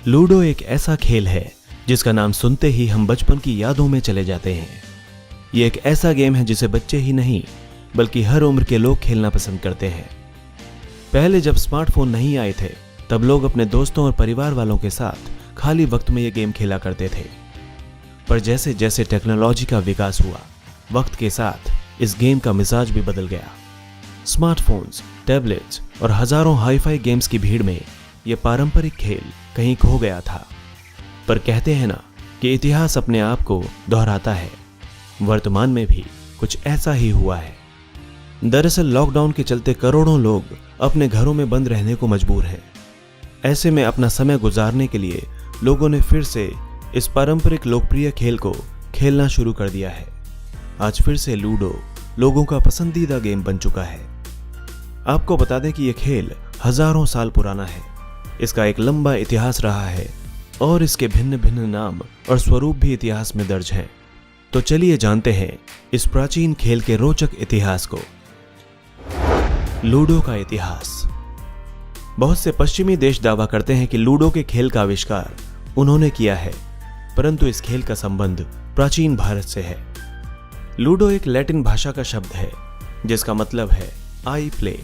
Ludo एक ऐसा खेल है जिसका नाम सुनते ही हम बचपन की यादों में चले जाते हैं। ये एक ऐसा गेम है जिसे बच्चे ही नहीं बल्कि हर उम्र के लोग खेलना पसंद करते हैं। पहले जब स्मार्टफोन नहीं आए थे तब लोग अपने दोस्तों और परिवार वालों के साथ खाली वक्त में ये गेम खेला करते थे। पर जैसे जैसे टेक्नोलॉजी का विकास हुआ, वक्त के साथ इस गेम का मिजाज भी बदल गया। स्मार्टफोन्स, टैबलेट्स और हजारों हाईफाई गेम्स की भीड़ में यह पारंपरिक खेल कहीं खो गया था। पर कहते हैं ना कि इतिहास अपने आप को दोहराता है। वर्तमान में भी कुछ ऐसा ही हुआ है। दरअसल लॉकडाउन के चलते करोड़ों लोग अपने घरों में बंद रहने को मजबूर हैं। ऐसे में अपना समय गुजारने के लिए लोगों ने फिर से इस पारंपरिक लोकप्रिय खेल को खेलना शुरू कर दिया है। आज फिर से लूडो लोगों का पसंदीदा गेम बन चुका है। आपको बता दें कि यह खेल हजारों साल पुराना है। इसका एक लंबा इतिहास रहा है और इसके भिन्न भिन्न नाम और स्वरूप भी इतिहास में दर्ज हैं। तो चलिए जानते हैं इस प्राचीन खेल के रोचक इतिहास को। लूडो का इतिहास। बहुत से पश्चिमी देश दावा करते हैं कि लूडो के खेल का आविष्कार उन्होंने किया है, परंतु इस खेल का संबंध प्राचीन भारत से है। लूडो एक लैटिन भाषा का शब्द है जिसका मतलब है आई प्ले।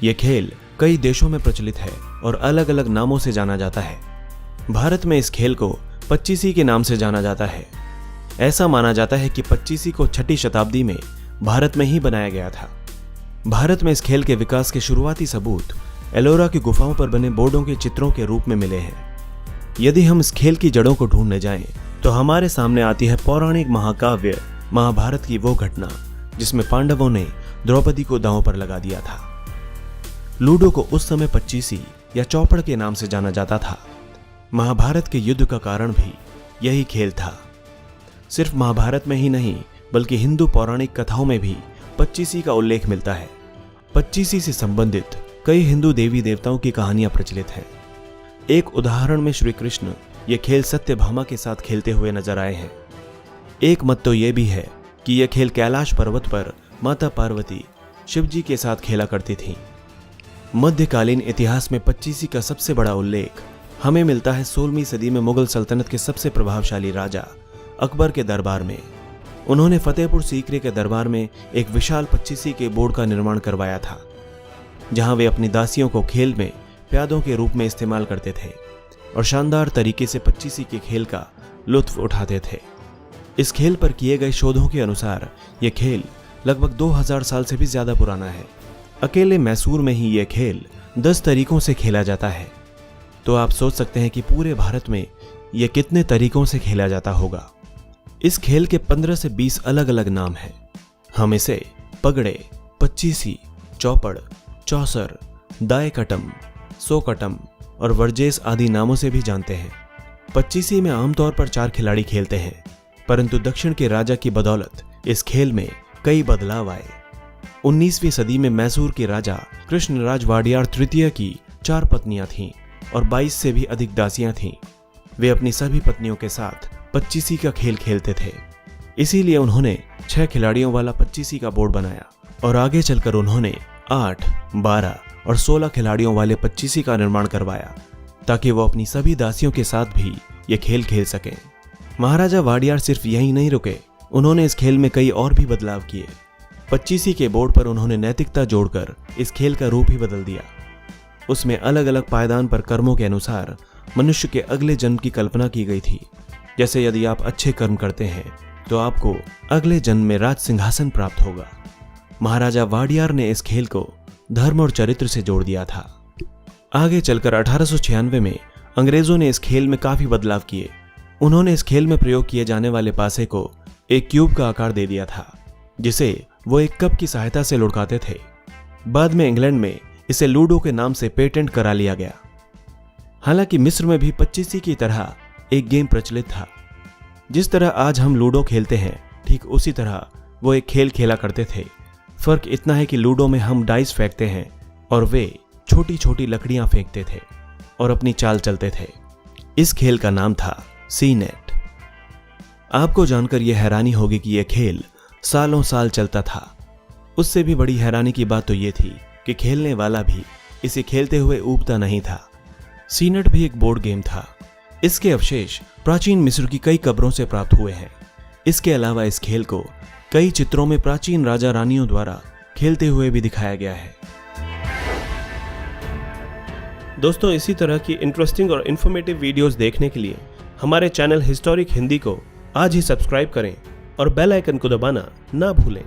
यह खेल कई देशों में प्रचलित है और अलग अलग नामों से जाना जाता है। भारत में इस खेल को पच्चीसी के नाम से जाना जाता है। ऐसा माना जाता है कि पच्चीसी को 6वीं शताब्दी में भारत में ही बनाया गया था। भारत में इस खेल के विकास के शुरुआती सबूत एलोरा की गुफाओं पर बने बोर्डों के चित्रों के रूप में मिले हैं। यदि हम इस खेल की जड़ों को ढूंढने जाएं, तो हमारे सामने आती है पौराणिक महाकाव्य महाभारत की वो घटना जिसमें पांडवों ने द्रौपदी को दांव पर लगा दिया था। लूडो को उस समय पच्चीसी या चौपड़ के नाम से जाना जाता था। महाभारत के युद्ध का कारण भी यही खेल था। सिर्फ महाभारत में ही नहीं बल्कि हिंदू पौराणिक कथाओं में भी पच्चीसी का उल्लेख मिलता है। पच्चीसी से संबंधित कई हिंदू देवी देवताओं की कहानियां प्रचलित हैं। एक उदाहरण में श्री कृष्ण यह खेल सत्यभामा के साथ खेलते हुए नजर आए हैं। एक मत तो यह भी है कि यह खेल कैलाश पर्वत पर माता पार्वती शिव जी के साथ खेला करती थी। मध्यकालीन इतिहास में पच्चीसी का सबसे बड़ा उल्लेख हमें मिलता है 16वीं सदी में मुगल सल्तनत के सबसे प्रभावशाली राजा अकबर के दरबार में। उन्होंने फतेहपुर सीकरी के दरबार में एक विशाल पच्चीसी के बोर्ड का निर्माण करवाया था, जहां वे अपनी दासियों को खेल में प्यादों के रूप में इस्तेमाल करते थे और शानदार तरीके से पच्चीसी के खेल का लुत्फ उठाते थे। इस खेल पर किए गए शोधों के अनुसार यह खेल लगभग 2000 साल से भी ज्यादा पुराना है। अकेले मैसूर में ही यह खेल 10 तरीकों से खेला जाता है। तो आप सोच सकते हैं कि पूरे भारत में यह कितने तरीकों से खेला जाता होगा। इस खेल के 15 से 20 अलग अलग नाम हैं। हम इसे पगड़े, पच्चीसी, चौपड़, चौसर, दायकटम, सोकटम और वर्जेस आदि नामों से भी जानते हैं। पच्चीसी में आमतौर पर 4 खिलाड़ी खेलते हैं, परंतु दक्षिण के राजा की बदौलत इस खेल में कई बदलाव आए। 19वीं सदी में मैसूर के राजा कृष्णराज वाडियार तृतीय की 4 पत्नियां थीं और 22 से भी अधिक दासियां थीं। वे अपनी सभी पत्नियों के साथ पच्चीसी का खेल खेलते थे। इसीलिए उन्होंने 6 खिलाड़ियों वाला पच्चीसी का बोर्ड बनाया और आगे चलकर उन्होंने 8, 12 और 16 खिलाड़ियों वाले पच्चीसी का निर्माण करवाया ताकि वो अपनी सभी दासियों के साथ भी ये खेल खेल सकें। महाराजा वाडियार सिर्फ यही नहीं रुके, उन्होंने इस खेल में कई और भी बदलाव किए। पच्चीसी के बोर्ड पर उन्होंने नैतिकता जोड़कर इस खेल का रूप ही बदल दिया। उसमें अलग अलग पायदान पर कर्मों के अनुसार मनुष्य के अगले जन्म की कल्पना की गई थी। जैसे यदि आप अच्छे कर्म करते हैं तो आपको अगले जन्म में राज सिंहासन प्राप्त होगा। महाराजा वाडियार ने इस खेल को धर्म और चरित्र से जोड़ दिया था। आगे चलकर 1896 में अंग्रेजों ने इस खेल में काफी बदलाव किए। उन्होंने इस खेल में प्रयोग किए जाने वाले पासे को एक क्यूब का आकार दे दिया था, जिसे वो एक कप की सहायता से लुढ़काते थे। बाद में इंग्लैंड में इसे लूडो के नाम से पेटेंट करा लिया गया। हालांकि मिस्र में भी पच्चीसी की तरह एक गेम प्रचलित था। जिस तरह आज हम लूडो खेलते हैं, ठीक उसी तरह वो एक खेल खेला करते थे। फर्क इतना है कि लूडो में हम डाइस फेंकते हैं और वे छोटी छोटी लकड़ियां फेंकते थे और अपनी चाल चलते थे। इस खेल का नाम था सीनेट। आपको जानकर यह हैरानी होगी कि यह खेल सालों साल चलता था। उससे भी बड़ी हैरानी की बात तो यह थी कि खेलने वाला भी इसे खेलते हुए ऊबता नहीं था। सीनेट भी एक बोर्ड गेम था इसके अवशेष प्राचीन मिस्र की कई कब्रों से प्राप्त हुए हैं। इसके अलावा इस खेल को कई चित्रों में प्राचीन राजा रानियों द्वारा खेलते हुए भी दिखाया गया है। दोस्तों, इसी तरह की इंटरेस्टिंग और इन्फॉर्मेटिव वीडियोस देखने के लिए हमारे चैनल हिस्टोरिक हिंदी को आज ही सब्सक्राइब करें और बेल आइकन को दबाना ना भूलें।